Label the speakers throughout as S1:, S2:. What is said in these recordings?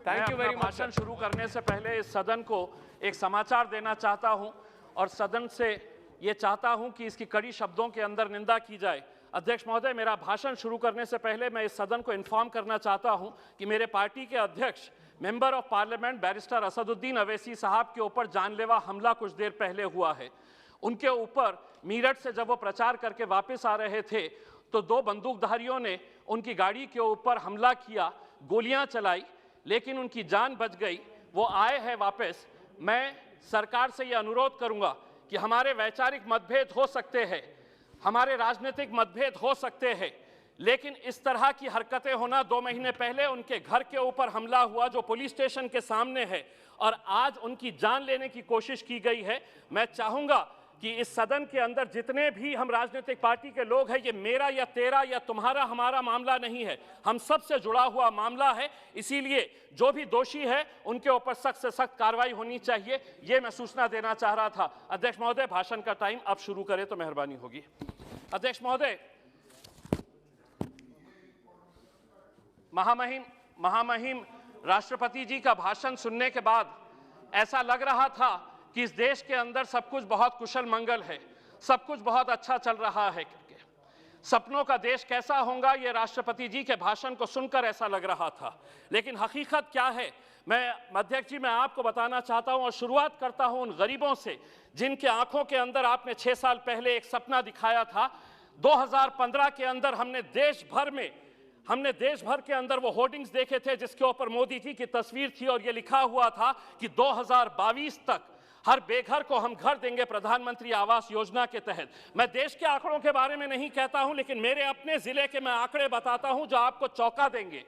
S1: Thank you very much.
S2: भाषण शुरू करने से पहले इस सदन को एक समाचार देना चाहता हूं और सदन से ये चाहता हूं कि इसकी कड़ी शब्दों के अंदर निंदा की जाए। अध्यक्ष महोदय, मेरा भाषण शुरू करने से पहले मैं इस सदन को इन्फॉर्म करना चाहता हूं कि मेरे पार्टी के अध्यक्ष member of parliament barrister Asaduddin Owaisi साहब के ऊपर जानलेवा हमला कुछ देर पहले हुआ है। उनके ऊपर मीरठ से जब वो प्रचार करके वापस आ रहे थे तो दो बंदूकधारियों ने उनकी गाड़ी के ऊपर हमला किया, गोलियां चलाई, लेकिन उनकी जान बच गई। वो आए हैं वापस। मैं सरकार से ये अनुरोध करूंगा कि हमारे वैचारिक मतभेद हो सकते हैं, हमारे राजनीतिक मतभेद हो सकते हैं, लेकिन इस तरह की हरकतें होना, 2 महीने पहले उनके घर के ऊपर हमला हुआ जो पुलिस स्टेशन के सामने है और आज उनकी जान लेने की कोशिश की गई है। मैं चाहूंगा कि इस सदन के अंदर जितने भी हम राजनीतिक पार्टी के लोग हैं, ये मेरा या तेरा या तुम्हारा हमारा मामला नहीं है, हम सब से जुड़ा हुआ मामला है। इसीलिए जो भी दोषी है उनके ऊपर सख्त से सख्त कार्रवाई होनी चाहिए, ये मैं सूचना देना चाह रहा था। अध्यक्ष महोदय, भाषण का टाइम अब शुरू करें तो मेहरबानी होगी। अध्यक्ष महोदय, महामहिम राष्ट्रपति जी का भाषण सुनने के बाद ऐसा लग रहा था कि इस देश के अंदर सब कुछ बहुत कुशल मंगल है, सब कुछ बहुत अच्छा चल रहा है। सपनों का देश कैसा होगा, ये राष्ट्रपति जी के भाषण को सुनकर ऐसा लग रहा था, लेकिन हकीकत क्या है मैं अध्यक्ष जी मैं आपको बताना चाहता हूं और शुरुआत करता हूं उन गरीबों से जिनके आंखों के अंदर आपने 6 साल पहले एक सपना दिखाया था। 2015 के अंदर हमने देश भर के अंदर वो होर्डिंग्स देखे थे जिसके ऊपर मोदी जी की तस्वीर थी और ये लिखा हुआ था कि 2022 तक हर बेघर को हम घर देंगे प्रधानमंत्री आवास योजना के तहत। मैं देश के आंकड़ों के बारे में नहीं कहता हूं, लेकिन मेरे अपने जिले के मैं आंकड़े बताता हूं जो आपको चौंका देंगे।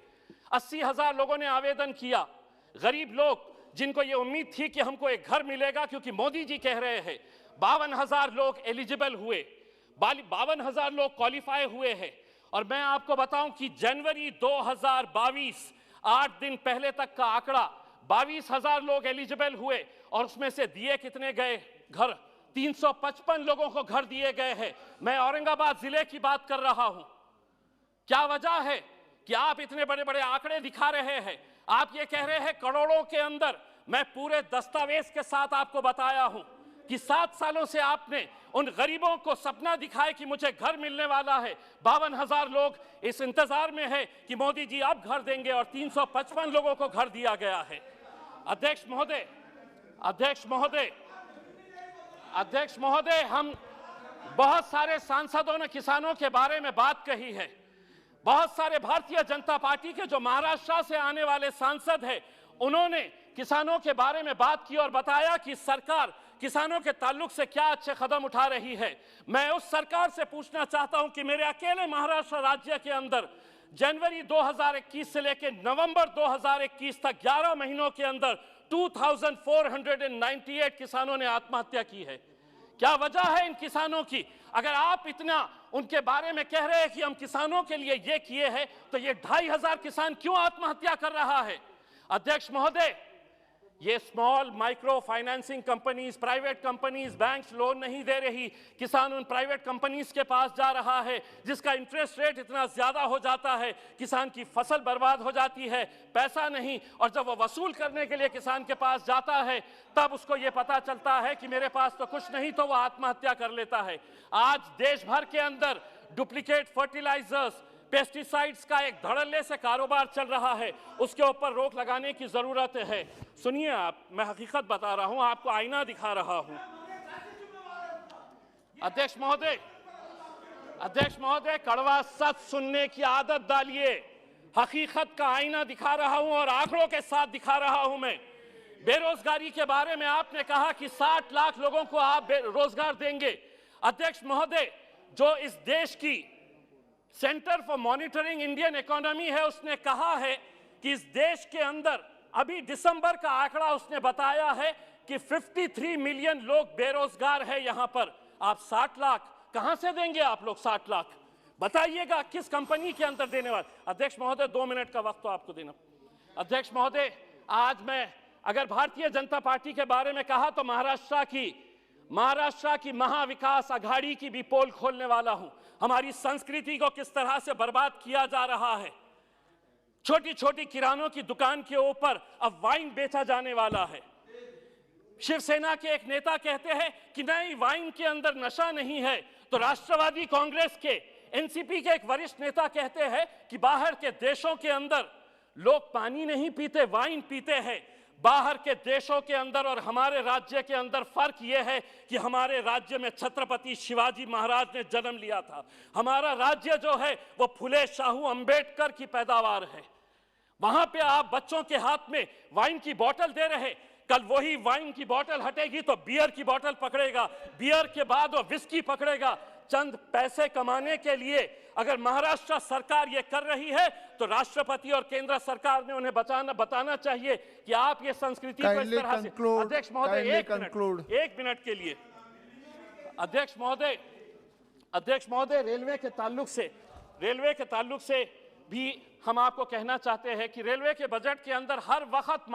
S2: 80,000 लोगों ने आवेदन किया, गरीब लोग जिनको ये उम्मीद थी कि हमको एक घर मिलेगा क्योंकि मोदी जी कह रहे हैं। 52,000 लोग एलिजिबल हुए, 52,000 लोग क्वालिफाई हुए हैं। और मैं आपको बताऊं कि जनवरी 2022, 8 दिन पहले तक का आंकड़ा, 22,000 लोग एलिजिबल हुए और उसमें से दिए कितने गए घर? 355 लोगों को घर दिए गए हैं। मैं औरंगाबाद जिले की बात कर रहा हूं। क्या वजह है कि आप इतने बड़े बड़े आंकड़े दिखा रहे हैं? आप ये कह रहे हैं करोड़ों के अंदर। मैं पूरे दस्तावेज के साथ आपको बताया हूं कि 7 सालों से आपने उन गरीबों को सपना दिखाए कि मुझे घर मिलने वाला है। 52,000 लोग इस इंतजार में है कि मोदी जी अब घर देंगे और 355 लोगों को घर दिया गया है। अध्यक्ष महोदय, हम बहुत सारे सांसदों ने किसानों के बारे में बात कही है। बहुत सारे भारतीय जनता पार्टी के जो महाराष्ट्र से आने वाले सांसद हैं, उन्होंने किसानों के बारे में बात की और बताया कि सरकार किसानों के ताल्लुक से क्या अच्छे कदम उठा रही है। मैं उस सरकार से पूछना चाहता हूं कि मेरे अकेले महाराष्ट्र राज्य के अंदर जनवरी 2021 से लेकर नवंबर 2021 तक 11 महीनों के अंदर 2498 किसानों ने आत्महत्या की है। क्या वजह है इन किसानों की? अगर आप इतना उनके बारे में कह रहे हैं कि हम किसानों के लिए ये किए हैं, तो ये 2,500 किसान क्यों आत्महत्या कर रहा है? अध्यक्ष महोदय, ये small micro financing companies, private companies, banks loan नहीं दे रही, किसान उन प्राइवेट कंपनीज के पास जा रहा है जिसका इंटरेस्ट रेट इतना ज्यादा हो जाता है, किसान की फसल बर्बाद हो जाती है, पैसा नहीं, और जब वो वसूल करने के लिए किसान के पास जाता है तब उसको ये पता चलता है कि मेरे पास तो कुछ नहीं, तो वो आत्महत्या कर लेता है। आज देश भर के अंदर डुप्लीकेट फर्टिलाइजर्स, पेस्टिसाइड्स का एक धड़ल्ले से कारोबार चल रहा है, उसके ऊपर रोक लगाने की जरूरत है। सुनिए आप, मैं हकीकत बता रहा हूं, आपको आईना दिखा रहा हूं। अध्यक्ष महोदय, कड़वा सच सुनने की आदत डालिए। हकीकत का आईना दिखा रहा हूं और आंकड़ों के साथ दिखा रहा हूं मैं। बेरोजगारी के बारे में आपने कहा कि 60 लाख लोगों को आप रोजगार देंगे। अध्यक्ष महोदय, जो इस देश की centre for monitoring Indian economy है, उसने कहा है कि इस देश के अंदर अभी दिसंबर का आंकड़ा उसने बताया है कि 53 मिलियन लोग बेरोजगार है। यहां पर आप 60 लाख कहां से देंगे? आप लोग 60 लाख बताइएगा किस कंपनी के अंदर देने वाले? अध्यक्ष महोदय, 2 मिनट का वक्त तो आपको देना। अध्यक्ष महोदय, आज मैं अगर भारतीय जनता पार्टी के बारे में कहा तो महाराष्ट्र की महाविकास आघाड़ी की भी पोल खोलने वाला हूं। हमारी संस्कृति को किस तरह से बर्बाद किया जा रहा है। छोटी छोटी किरानों की दुकान के ऊपर अब वाइन बेचा जाने वाला है। शिवसेना के एक नेता कहते हैं कि नहीं, वाइन के अंदर नशा नहीं है, तो राष्ट्रवादी कांग्रेस के एनसीपी के एक वरिष्ठ नेता कहते हैं कि बाहर के देशों के अंदर लोग पानी नहीं पीते, वाइन पीते हैं। बाहर के देशों के अंदर और हमारे राज्य के अंदर फर्क यह है कि हमारे राज्य में छत्रपति शिवाजी महाराज ने जन्म लिया था। हमारा राज्य जो है वो फुले शाहू अंबेडकर की पैदावार है। वहां पे आप बच्चों के हाथ में वाइन की बोतल दे रहे, कल वही वाइन की बोतल हटेगी तो बियर की बोतल पकड़ेगा, बियर के बाद वो विस्की पकड़ेगा। चंद पैसे कमाने के लिए अगर महाराष्ट्र सरकार ये कर रही है तो राष्ट्रपति और केंद्र सरकार ने उन्हें बताना चाहिए कि आप ये संस्कृति को इस तरह से। अध्यक्ष महोदय, एक मिनट के लिए। अध्यक्ष महोदय, रेलवे के ताल्लुक से भी हम आपको कहना चाहते हैं कि रेलवे के बजट के अंदर हर वक्त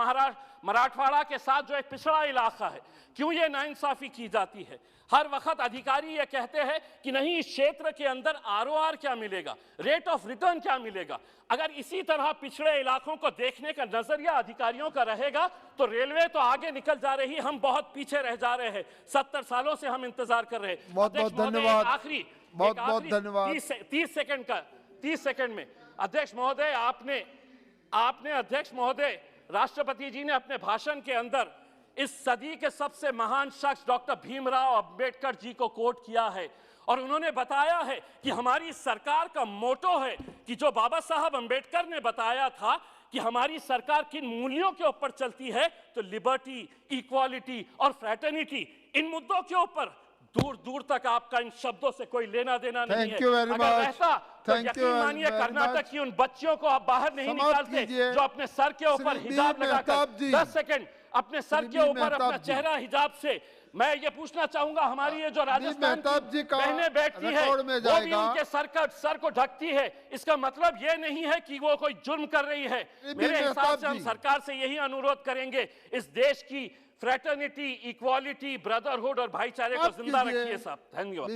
S2: मराठवाड़ा के साथ जो एक पिछड़ा इलाका है, क्यों ये नाइंसाफी की जाती है? हर वक्त अधिकारी ये कहते हैं कि नहीं, इस क्षेत्र के अंदर आरओआर क्या मिलेगा, रेट ऑफ रिटर्न क्या मिलेगा। अगर इसी तरह पिछड़े इलाकों को देखने का नजरिया अधिकारियों का रहेगा तो रेलवे तो आगे निकल जा रही, हम बहुत पीछे रह जा रहे हैं। 70 सालों से हम इंतजार कर रहे हैं।
S1: बहुत धन्यवाद।
S2: आखिरी 30 सेकंड में अध्यक्ष महोदय, आपने अध्यक्ष महोदय, राष्ट्रपति जी ने अपने भाषण के अंदर इस सदी के सबसे महान शख्स डॉक्टर भीमराव अंबेडकर जी को कोट किया है और उन्होंने बताया है कि हमारी सरकार का मोटो है कि जो बाबा साहब अंबेडकर ने बताया था कि हमारी सरकार किन मूल्यों के ऊपर चलती है, तो लिबर्टी, इक्वालिटी और फ्रैटर्निटी, इन मुद्दों के ऊपर दूर दूर तक आपका इन शब्दों से कोई लेना देना नहीं है। अगर रहता तो यकीन मानिए कर्नाटक की उन बच्चियों को आप बाहर नहीं निकालते जो अपने सर के ऊपर हिजाब लगाकर 10 सेकंड अपने सर के ऊपर अपना चेहरा हिजाब से। मैं ये पूछना चाहूंगा, हमारी ये जो राजस्थान की बहनें बैठती है वो भी उनके सर को ढकती है, इसका मतलब ये नहीं है कि वो कोई जुर्म कर रही है। मेरे हिसाब से हम सरकार से यही अनुरोध करेंगे, इस देश की फ्रेटर्निटी, इक्वालिटी, ब्रदरहुड और भाईचारे को जिंदा रखिए साहब। धन्यवाद।